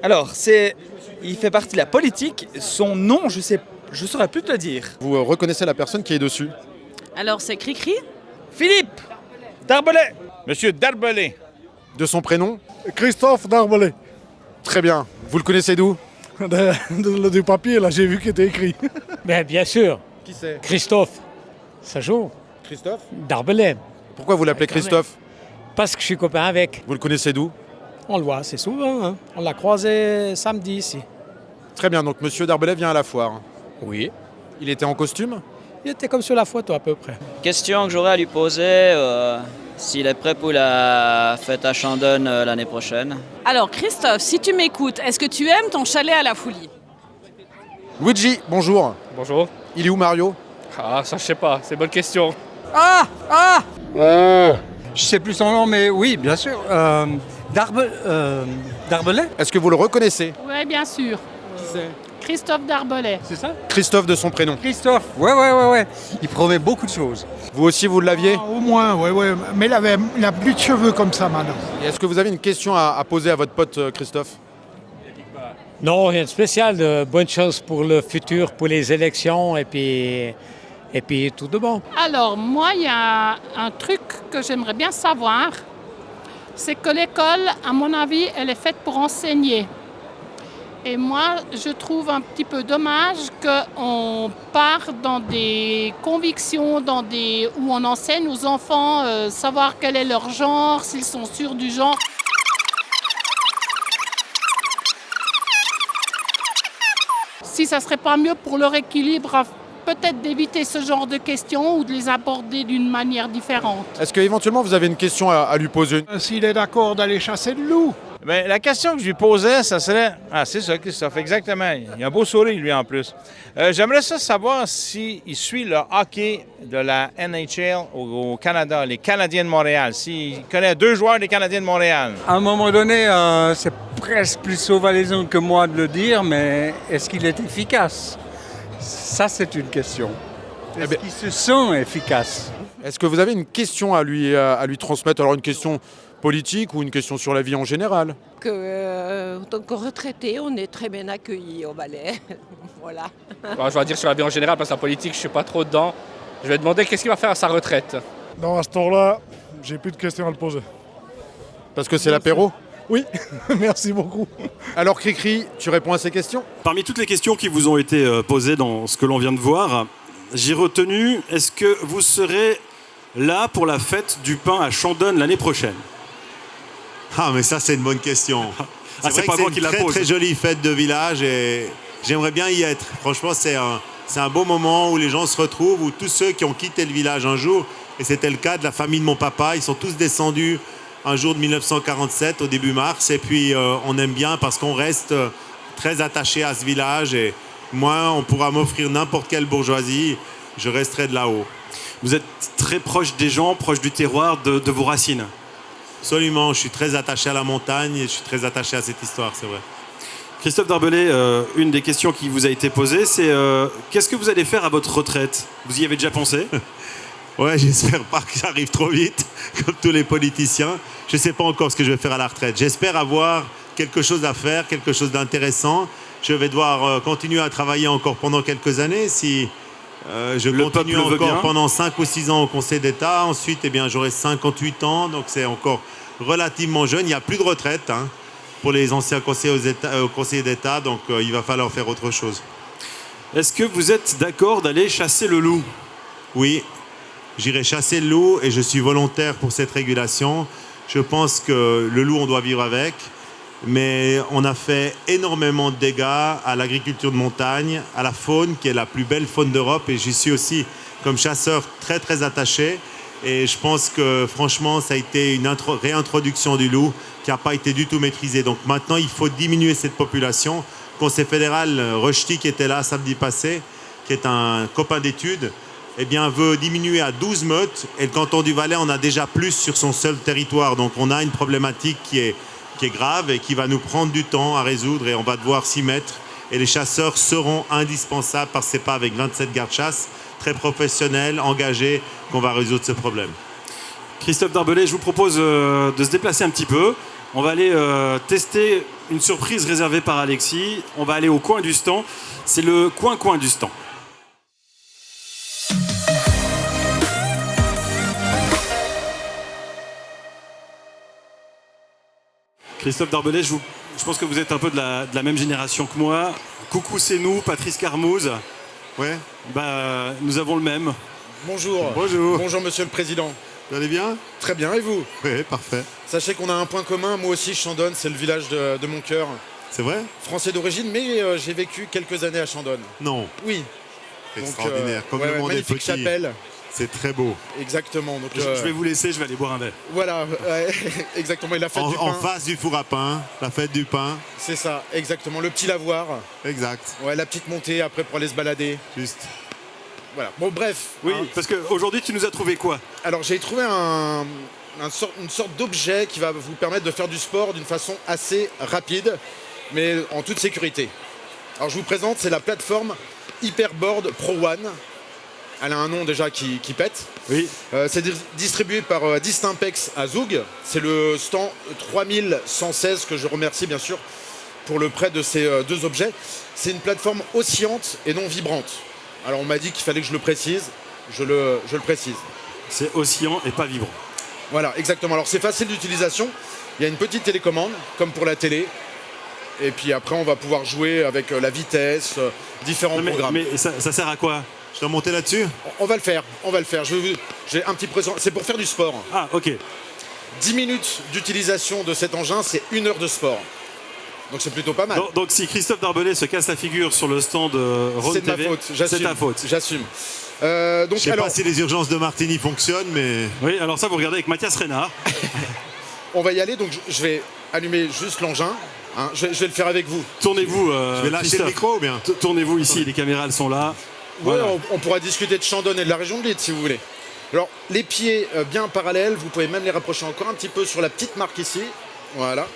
Alors, il fait partie de la politique. Son nom, je saurais plus te le dire. Vous reconnaissez la personne qui est dessus? Alors, c'est Cricri? Philippe Darbelay. Monsieur Darbelay. De son prénom? Christophe Darbelay. Très bien. Vous le connaissez d'où? Du papier, là, j'ai vu qu'il était écrit. Ben, bien sûr. Qui c'est? Christophe. Ça joue. Christophe Darbelay. Pourquoi vous l'appelez Christophe? Parce que je suis copain avec. Vous le connaissez d'où? On le voit assez souvent. Hein. On l'a croisé samedi ici. Très bien, donc Monsieur Darbelay vient à la foire. Oui. Il était en costume? Il était comme sur la photo à peu près. Question que j'aurais à lui poser, s'il est prêt pour la fête à Chandon l'année prochaine. Alors Christophe, si tu m'écoutes, est-ce que tu aimes ton chalet à la Foulie? Luigi, bonjour. Bonjour. Il est où Mario? Ah, ça je sais pas, c'est bonne question. Je sais plus son nom, mais oui, bien sûr. Darbelay. Est-ce que vous le reconnaissez? Oui, bien sûr. Qui c'est? Christophe Darbelay. C'est ça? Christophe de son prénom. Christophe, ouais. Il promet beaucoup de choses. Vous aussi, vous l'aviez? Au moins, ouais. Mais il a plus de cheveux comme ça maintenant. Et est-ce que vous avez une question à poser à votre pote Christophe? Non, rien de spécial. Bonne chance pour le futur, pour les élections et puis tout de bon. Alors, moi, il y a un truc que j'aimerais bien savoir. C'est que l'école, à mon avis, elle est faite pour enseigner. Et moi, je trouve un petit peu dommage qu'on part dans des convictions, où on enseigne aux enfants savoir quel est leur genre, s'ils sont sûrs du genre. Si ça ne serait pas mieux pour leur équilibre, peut-être d'éviter ce genre de questions ou de les aborder d'une manière différente. Est-ce qu'éventuellement vous avez une question à lui poser? S'il est d'accord d'aller chasser le loup. Bien, la question que je lui posais, ça serait... Ah, c'est ça, Christophe, exactement. Il a un beau sourire, lui, en plus. J'aimerais ça savoir s'il suit le hockey de la NHL au Canada, les Canadiens de Montréal, s'il connaît 2 joueurs des Canadiens de Montréal. À un moment donné, c'est presque plus sauvalaisant que moi de le dire, mais est-ce qu'il est efficace? Ça, c'est une question. Est-ce qu'il se sent efficace? Est-ce que vous avez une question à lui transmettre? Alors une question politique ou une question sur la vie en général? En tant que retraité, on est très bien accueillis au Valais. Voilà. Bon, je vais dire sur la vie en général, parce que la politique, je ne suis pas trop dedans. Je vais demander qu'est-ce qu'il va faire à sa retraite. Non, à ce temps-là, j'ai plus de questions à le poser. Parce que c'est l'apéro? Oui, merci beaucoup. Alors Cricri, tu réponds à ces questions? Parmi toutes les questions qui vous ont été posées dans ce que l'on vient de voir, j'ai retenu, est-ce que vous serez là pour la fête du pain à Chandonne l'année prochaine? Ah, mais ça, c'est une bonne question. C'est pas moi qui la pose. C'est une très jolie fête de village et j'aimerais bien y être. Franchement, c'est un beau moment où les gens se retrouvent, où tous ceux qui ont quitté le village un jour, et c'était le cas de la famille de mon papa, ils sont tous descendus un jour de 1947, au début mars, et puis on aime bien parce qu'on reste très attaché à ce village, et moi, on pourra m'offrir n'importe quelle bourgeoisie, je resterai de là-haut. Vous êtes très proche des gens, proche du terroir, de vos racines. Absolument, je suis très attaché à la montagne et je suis très attaché à cette histoire, c'est vrai. Christophe Darbelay, une des questions qui vous a été posée, c'est qu'est-ce que vous allez faire à votre retraite? Vous y avez déjà pensé? Ouais, j'espère pas que ça arrive trop vite, comme tous les politiciens. Je ne sais pas encore ce que je vais faire à la retraite. J'espère avoir quelque chose à faire, quelque chose d'intéressant. Je vais devoir continuer à travailler encore pendant quelques années. Si je continue encore pendant 5 ou 6 ans au Conseil d'État, ensuite j'aurai 58 ans, donc c'est encore relativement jeune. Il n'y a plus de retraite pour les anciens conseillers d'État, donc il va falloir faire autre chose. Est-ce que vous êtes d'accord d'aller chasser le loup? Oui. J'irai chasser le loup et je suis volontaire pour cette régulation. Je pense que le loup, on doit vivre avec, mais on a fait énormément de dégâts à l'agriculture de montagne, à la faune, qui est la plus belle faune d'Europe, et j'y suis aussi, comme chasseur, très très attaché. Et je pense que, franchement, ça a été une réintroduction du loup qui n'a pas été du tout maîtrisée. Donc maintenant, il faut diminuer cette population. Le Conseil fédéral, Rochety, qui était là samedi passé, qui est un copain d'études, veut diminuer à 12 meutes, et le canton du Valais en a déjà plus sur son seul territoire. Donc on a une problématique qui est grave et qui va nous prendre du temps à résoudre, et on va devoir s'y mettre. Et les chasseurs seront indispensables, parce que ce n'est pas avec 27 gardes-chasse très professionnels, engagés, qu'on va résoudre ce problème. Christophe Darbelay, je vous propose de se déplacer un petit peu. On va aller tester une surprise réservée par Alexis. On va aller au coin du stand. C'est le coin du stand. Christophe Darbelay, je pense que vous êtes un peu de la même génération que moi. Coucou, c'est nous, Patrice Carmouze. Ouais. Nous avons le même. Bonjour. Bonjour. Bonjour, monsieur le président. Vous allez bien? Très bien, et vous? Oui, parfait. Sachez qu'on a un point commun, moi aussi, Chandonne, c'est le village de mon cœur. C'est vrai? Français d'origine, mais j'ai vécu quelques années à Chandonne. Non. Oui. Extraordinaire. Comme le monde est magnifique petit. chapelle. C'est très beau. Exactement. Donc, je vais vous laisser, je vais aller boire un verre. Voilà, exactement. Et la fête du pain. En face du four à pain, la fête du pain. C'est ça, exactement. Le petit lavoir. Exact. Ouais, la petite montée après pour aller se balader. Juste. Voilà. Bon, bref. Oui, parce qu'aujourd'hui, tu nous as trouvé quoi? Alors, j'ai trouvé une sorte d'objet qui va vous permettre de faire du sport d'une façon assez rapide, mais en toute sécurité. Alors je vous présente, c'est la plateforme Hyperboard Pro One. Elle a un nom déjà qui pète. Oui. C'est distribué par Distimpex à Zoug. C'est le stand 3116 que je remercie bien sûr pour le prêt de ces deux objets. C'est une plateforme oscillante et non vibrante. Alors on m'a dit qu'il fallait que je le précise. Je le précise. C'est oscillant et pas vibrant. Voilà, exactement. Alors c'est facile d'utilisation. Il y a une petite télécommande, comme pour la télé. Et puis après, on va pouvoir jouer avec la vitesse, différents programmes. Mais ça sert à quoi? Je dois monter là-dessus? On va le faire. J'ai un petit présent. C'est pour faire du sport. Ah, ok. 10 minutes d'utilisation de cet engin, c'est 1 heure de sport. Donc c'est plutôt pas mal. Donc si Christophe Darbellet se casse la figure sur le stand Rhône TV, c'est de ma faute. c'est ta faute. J'assume. Je ne sais pas si les urgences de Martigny fonctionnent, mais... Oui, alors ça, vous regardez avec Mathias Reynard. On va y aller, donc je vais allumer juste l'engin. Hein, je vais le faire avec vous. Tournez-vous, je vais lâcher le micro ou bien? Tournez-vous ici, les caméras, elles sont là. Ouais, Voilà. on pourra discuter de Chandon et de la région de Lille, si vous voulez. Alors, les pieds bien parallèles, vous pouvez même les rapprocher encore un petit peu sur la petite marque ici. Voilà.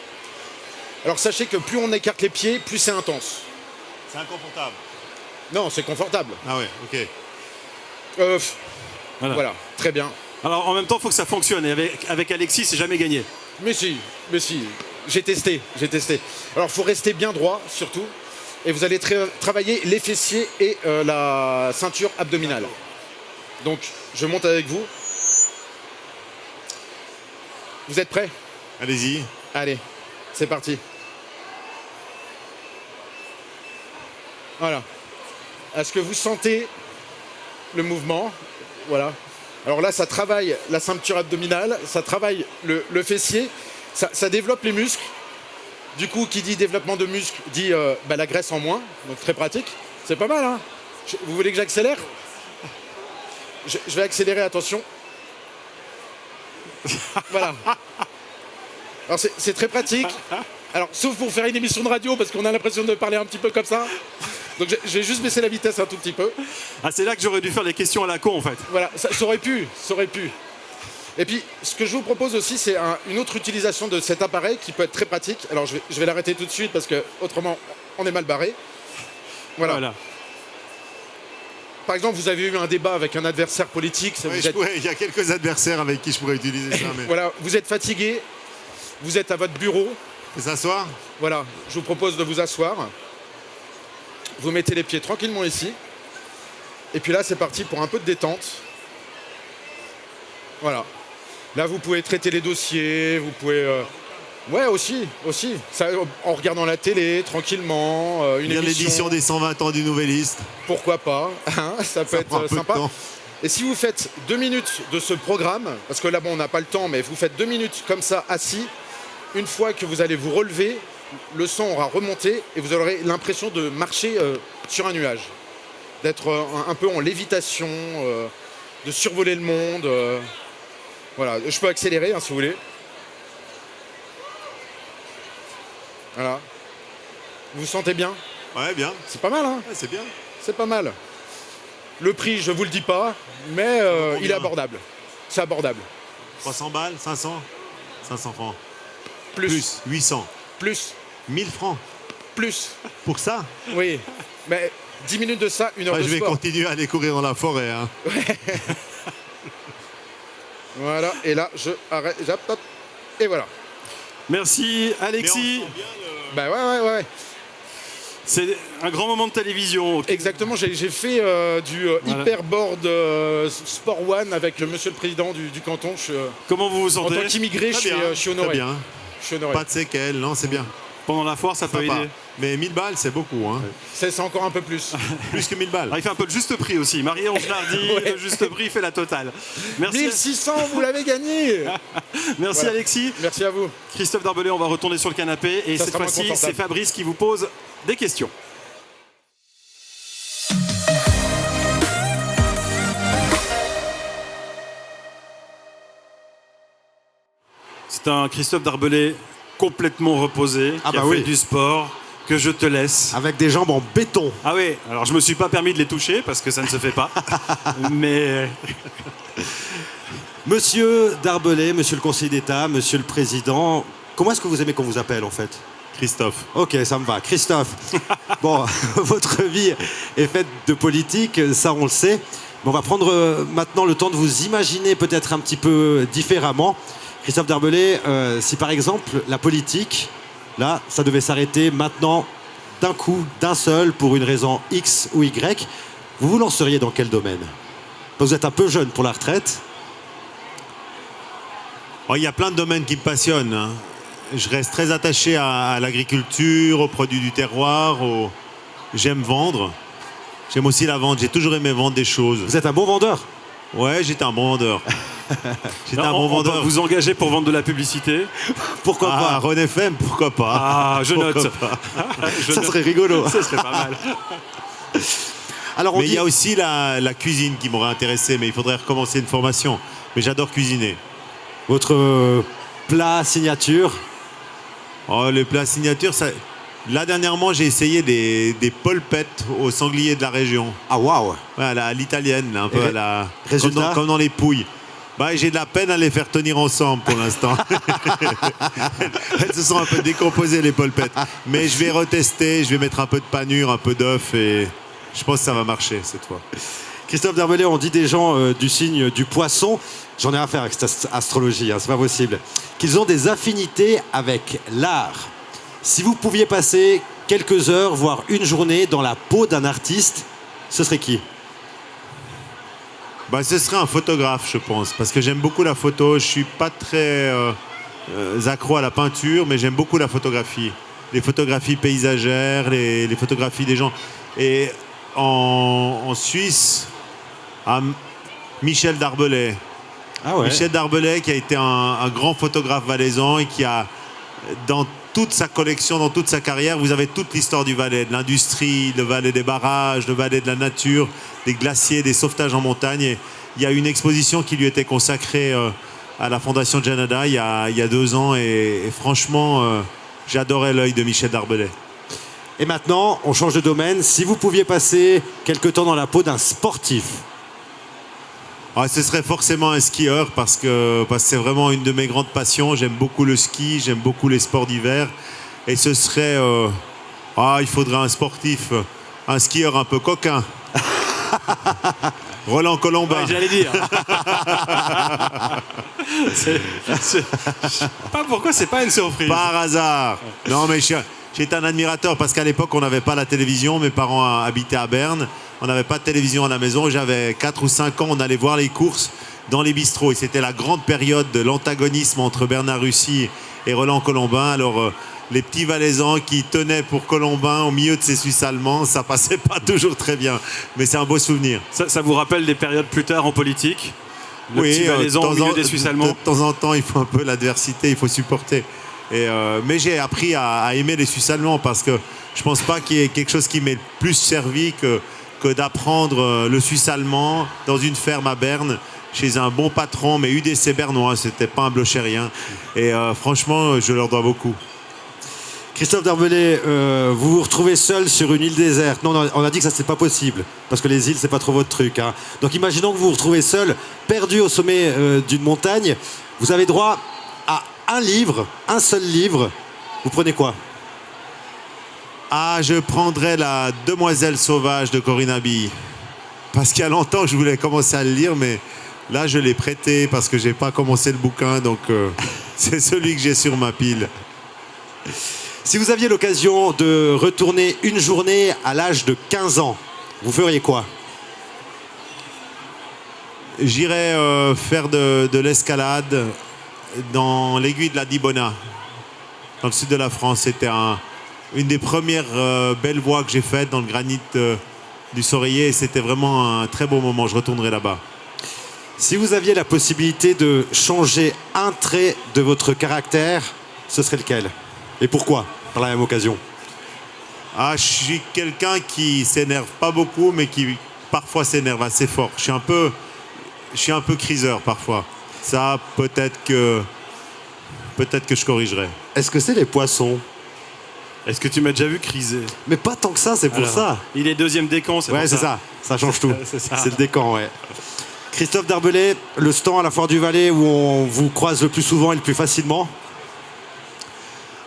Alors, sachez que plus on écarte les pieds, plus c'est intense. C'est inconfortable. Non, c'est confortable. Ah ouais, ok. Voilà, très bien. Alors en même temps, il faut que ça fonctionne. Et avec Alexis, c'est jamais gagné. Mais si, j'ai testé. Alors, il faut rester bien droit, surtout. Et vous allez travailler les fessiers et la ceinture abdominale. Donc, je monte avec vous. Vous êtes prêts? Allez-y. Allez, c'est parti. Voilà. Est-ce que vous sentez le mouvement? Voilà. Alors là, ça travaille la ceinture abdominale, ça travaille le fessier, ça développe les muscles. Du coup, qui dit développement de muscles dit la graisse en moins, donc très pratique. C'est pas mal, hein? Vous voulez que j'accélère? Je vais accélérer, attention. Voilà. Alors c'est très pratique. Alors, sauf pour faire une émission de radio, parce qu'on a l'impression de parler un petit peu comme ça. Donc j'ai juste baissé la vitesse un tout petit peu. Ah, c'est là que j'aurais dû faire les questions à la con, en fait. Voilà, ça aurait pu. Et puis, ce que je vous propose aussi, c'est une autre utilisation de cet appareil qui peut être très pratique. Alors, je vais l'arrêter tout de suite parce que autrement, on est mal barré. Voilà. Par exemple, vous avez eu un débat avec un adversaire politique. Oui, il y a quelques adversaires avec qui je pourrais utiliser ça. Mais... Voilà, vous êtes fatigué, vous êtes à votre bureau. Vous s'asseoir? Voilà, je vous propose de vous asseoir. Vous mettez les pieds tranquillement ici. Et puis là, c'est parti pour un peu de détente. Voilà. Là, vous pouvez traiter les dossiers, vous pouvez... Ouais, aussi. Ça, en regardant la télé, tranquillement, une émission. L'édition des 120 ans du Nouvelliste. Pourquoi pas, hein, ça peut être sympa. Et si vous faites 2 minutes de ce programme, parce que là, bon, on n'a pas le temps, mais vous faites 2 minutes comme ça, assis, une fois que vous allez vous relever, le sang aura remonté et vous aurez l'impression de marcher sur un nuage. D'être un peu en lévitation, de survoler le monde. Voilà, je peux accélérer hein, si vous voulez. Voilà. Vous vous sentez bien? Ouais, bien. C'est pas mal, hein? Ouais, c'est bien. C'est pas mal. Le prix, je vous le dis pas, mais il est abordable. C'est abordable. 300 balles, 500? 500 francs. Plus. 800. Plus. 1000 francs. Plus. Pour ça? Oui. Mais 10 minutes de ça, 1 heure de sport. Je vais continuer à aller courir dans la forêt. Hein. Ouais. Voilà. Et là, je arrête. Hop. Et voilà. Merci, Alexis. Bah ouais. C'est un grand moment de télévision. Exactement, j'ai fait du Hyperboard Sport One avec monsieur le président du canton. Comment vous vous sentez? En tant qu'immigré, je suis honoré. Très bien. Je suis honoré. Pas de séquelles, non, c'est bien. Pendant la foire, ça peut aider. Mais 1000 balles, c'est beaucoup. Hein. C'est encore un peu plus. Plus que 1000 balles. Alors, il fait un peu de juste prix aussi. Marie-Ange Nardi, le juste prix fait la totale. Merci. 1600, vous l'avez gagné. Merci voilà. Alexis. Merci à vous. Christophe Darbellet, on va retourner sur le canapé. Et cette fois-ci, c'est Fabrice qui vous pose des questions. C'est un Christophe Darbellet complètement reposé, qui a fait du sport, que je te laisse. Avec des jambes en béton. Ah oui, alors je me suis pas permis de les toucher parce que ça ne se fait pas. Mais... Monsieur Darbellet, monsieur le conseiller d'État, monsieur le président, comment est-ce que vous aimez qu'on vous appelle en fait? Christophe. Ok, ça me va. Christophe, bon, votre vie est faite de politique, ça on le sait. Mais on va prendre maintenant le temps de vous imaginer peut-être un petit peu différemment. Christophe Darbellet, si par exemple la politique, là, ça devait s'arrêter maintenant d'un coup, d'un seul, pour une raison X ou Y, vous vous lanceriez dans quel domaine? Vous êtes un peu jeune pour la retraite. Oh, il y a plein de domaines qui me passionnent, hein. Je reste très attaché à l'agriculture, aux produits du terroir. J'aime vendre. J'aime aussi la vente. J'ai toujours aimé vendre des choses. Vous êtes un bon vendeur? Ouais, j'étais un bon vendeur. On peut vous engager pour vendre de la publicité. Pourquoi pas? Ron FM, pourquoi pas? Ah, je note. Ça serait rigolo. Ça serait pas mal. Alors mais il y a aussi la cuisine qui m'aurait intéressé, mais il faudrait recommencer une formation. Mais j'adore cuisiner. Votre plat signature? Oh, les plats signature, ça... Là, dernièrement, j'ai essayé des polpettes au sanglier de la région. Ah, waouh! Ouais, à l'italienne, un peu résultat? comme dans les pouilles. Bah, j'ai de la peine à les faire tenir ensemble pour l'instant. Elles se sont un peu décomposées, les polpettes. Mais je vais retester, je vais mettre un peu de panure, un peu d'œuf et je pense que ça va marcher cette fois. Christophe Darbellet, on dit des gens du signe du poisson, j'en ai affaire avec cette astrologie, hein, c'est pas possible, qu'ils ont des affinités avec l'art. Si vous pouviez passer quelques heures, voire une journée dans la peau d'un artiste, ce serait qui? Bah, ce serait un photographe, je pense, parce que j'aime beaucoup la photo. Je suis pas très accro à la peinture, mais j'aime beaucoup la photographie. Les photographies paysagères, les photographies des gens. Et en Suisse, Michel Darbellet. Ah ouais. Michel Darbellet qui a été un grand photographe valaisan et qui a, dans toute sa collection, dans toute sa carrière, vous avez toute l'histoire du Valais, de l'industrie, le Valais des barrages, le Valais de la nature, des glaciers, des sauvetages en montagne. Et il y a une exposition qui lui était consacrée à la Fondation Janada il y a 2 ans et franchement, j'adorais l'œil de Michel Darbellet. Et maintenant, on change de domaine. Si vous pouviez passer quelque temps dans la peau d'un sportif? Ce serait forcément un skieur parce que c'est vraiment une de mes grandes passions. J'aime beaucoup le ski, j'aime beaucoup les sports d'hiver. Et ce serait... il faudrait un sportif, un skieur un peu coquin. Roland Colombin. Ouais, j'allais dire. Je sais pas pourquoi c'est pas une surprise. Par hasard. Non, mais j'étais un admirateur parce qu'à l'époque, on n'avait pas la télévision. Mes parents habitaient à Berne. On n'avait pas de télévision à la maison. J'avais 4 ou 5 ans. On allait voir les courses dans les bistrots. Et c'était la grande période de l'antagonisme entre Bernard Russy et Roland Colombin. Alors, les petits Valaisans qui tenaient pour Colombin au milieu de ces Suisses allemands, ça passait pas toujours très bien. Mais c'est un beau souvenir. Ça vous rappelle des périodes plus tard en politique? Le petit Valaisan au milieu des Suisses allemands? De temps en temps, il faut un peu l'adversité, il faut supporter. Mais j'ai appris à aimer les Suisses allemands parce que je pense pas qu'il y ait quelque chose qui m'ait plus servi que d'apprendre le suisse allemand dans une ferme à Berne chez un bon patron, mais UDC bernois, c'était pas un blochérien. Et franchement, je leur dois beaucoup. Christophe Darbellet, vous vous retrouvez seul sur une île déserte. Non, on a dit que ça c'est pas possible, parce que les îles c'est pas trop votre truc, hein. Donc imaginons que vous vous retrouvez seul, perdu au sommet d'une montagne. Vous avez droit à un livre, un seul livre. Vous prenez quoi? Je prendrais la Demoiselle sauvage de Corinne Bille. Parce qu'il y a longtemps que je voulais commencer à le lire, mais là je l'ai prêté parce que j'ai pas commencé le bouquin, donc c'est celui que j'ai sur ma pile. Si vous aviez l'occasion de retourner une journée à l'âge de 15 ans, vous feriez quoi? J'irais faire de l'escalade dans l'aiguille de la Dibona, dans le sud de la France. C'était une des premières belles voies que j'ai faites dans le granit du Soreiller. C'était vraiment un très beau moment. Je retournerai là-bas. Si vous aviez la possibilité de changer un trait de votre caractère, ce serait lequel? Et pourquoi, par la même occasion? Je suis quelqu'un qui s'énerve pas beaucoup, mais qui parfois s'énerve assez fort. Je suis un peu criseur parfois. Ça, peut-être que je corrigerai. Est-ce que c'est les poissons? Est-ce que tu m'as déjà vu criser? Mais pas tant que ça, c'est pour ça. Il est deuxième décan, c'est pour ça. Ouais, c'est ça. Ça change tout. C'est le décan, ouais. Christophe Darbellet, le stand à la Foire du Valais où on vous croise le plus souvent et le plus facilement?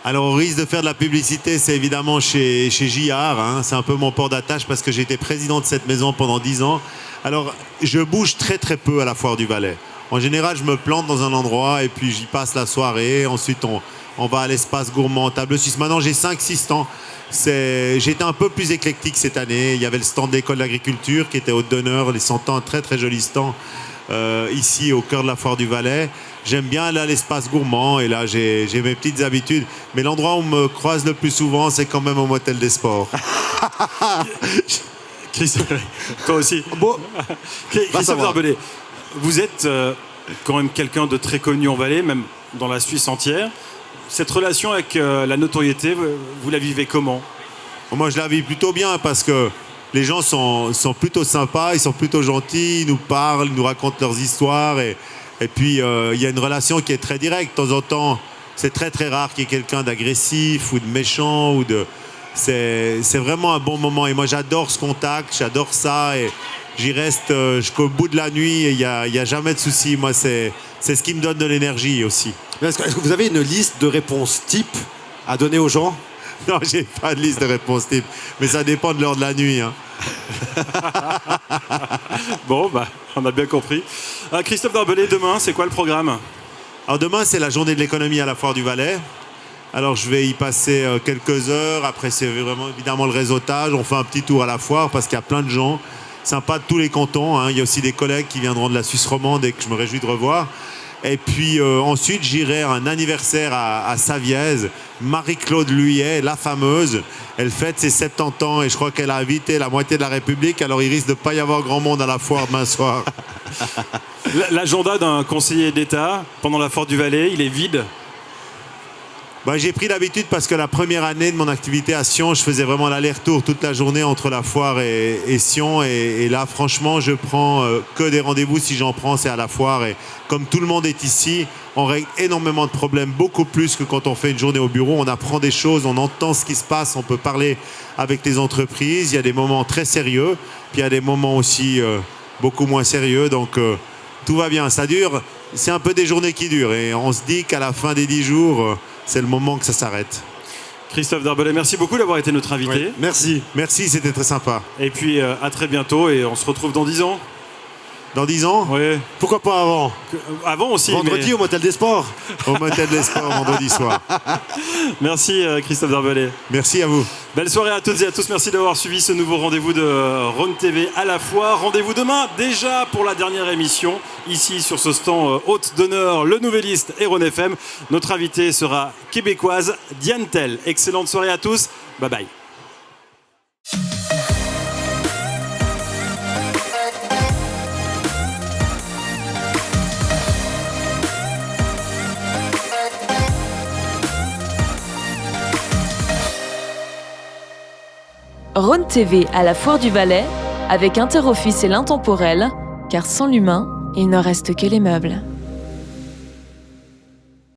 Alors, au risque de faire de la publicité, c'est évidemment chez JR. Hein. C'est un peu mon port d'attache parce que j'ai été président de cette maison pendant 10 ans. Alors, je bouge très très peu à la Foire du Valais. En général, je me plante dans un endroit et puis j'y passe la soirée. Ensuite, on va à l'espace gourmand Table Suisse. Maintenant, j'ai 5-6 stands. J'étais un peu plus éclectique cette année. Il y avait le stand de l'école d'agriculture qui était hôte d'honneur. Les 100 ans, un très très joli stand ici au cœur de la Foire du Valais. J'aime bien aller à l'espace gourmand et là j'ai mes petites habitudes. Mais l'endroit où on me croise le plus souvent, c'est quand même au motel des sports. Toi aussi. Bon. Christophe Darbellet, vous êtes quand même quelqu'un de très connu en Valais, même dans la Suisse entière. Cette relation avec la notoriété, vous la vivez comment? Moi, je la vis plutôt bien parce que les gens sont plutôt sympas, ils sont plutôt gentils, ils nous parlent, ils nous racontent leurs histoires. Et puis, il y a une relation qui est très directe. De temps en temps, c'est très très rare qu'il y ait quelqu'un d'agressif ou de méchant. C'est vraiment un bon moment. Et moi, j'adore ce contact, j'adore ça. Et j'y reste jusqu'au bout de la nuit et il n'y a jamais de souci. Moi, c'est ce qui me donne de l'énergie aussi. Est-ce que vous avez une liste de réponses type à donner aux gens? Non, j'ai pas de liste de réponses type. Mais ça dépend de l'heure de la nuit. Hein. Bon, on a bien compris. Christophe Darbellet, demain, c'est quoi le programme? Alors demain, c'est la journée de l'économie à la Foire du Valais. Alors je vais y passer quelques heures. Après, c'est vraiment évidemment le réseautage. On fait un petit tour à la foire parce qu'il y a plein de gens sympas de tous les cantons. Hein. Il y a aussi des collègues qui viendront de la Suisse romande et que je me réjouis de revoir. Et puis ensuite, j'irai à un anniversaire à Savièse. Marie-Claude Luyet, la fameuse, elle fête ses 70 ans et je crois qu'elle a invité la moitié de la République. Alors il risque de ne pas y avoir grand monde à la foire demain soir. L'agenda d'un conseiller d'État pendant la Foire du Valais, il est vide. J'ai pris l'habitude parce que la première année de mon activité à Sion, je faisais vraiment l'aller-retour toute la journée entre la foire et Sion. Et là, franchement, je prends que des rendez-vous. Si j'en prends, c'est à la foire. Et comme tout le monde est ici, on règle énormément de problèmes, beaucoup plus que quand on fait une journée au bureau. On apprend des choses, on entend ce qui se passe, on peut parler avec les entreprises. Il y a des moments très sérieux, puis il y a des moments aussi beaucoup moins sérieux. Donc tout va bien, ça dure. C'est un peu des journées qui durent. Et on se dit qu'à la fin des 10 jours... c'est le moment que ça s'arrête. Christophe Darbellet, merci beaucoup d'avoir été notre invité. Oui, merci, c'était très sympa. Et puis à très bientôt et on se retrouve dans 10 ans. Dans 10 ans? Oui. Pourquoi pas avant? Avant aussi. Vendredi au motel des sports. Au motel des sports, vendredi soir. Merci Christophe Darbellet. Merci à vous. Belle soirée à toutes et à tous. Merci d'avoir suivi ce nouveau rendez-vous de Rhône TV à la foire. Rendez-vous demain déjà pour la dernière émission. Ici sur ce stand hôte d'honneur, le Nouvelliste et Rhône FM. Notre invitée sera québécoise Diane Tell. Excellente soirée à tous. Bye bye. Rhône TV à la Foire du Valais, avec Interoffice et l'Intemporel, car sans l'humain, il ne reste que les meubles.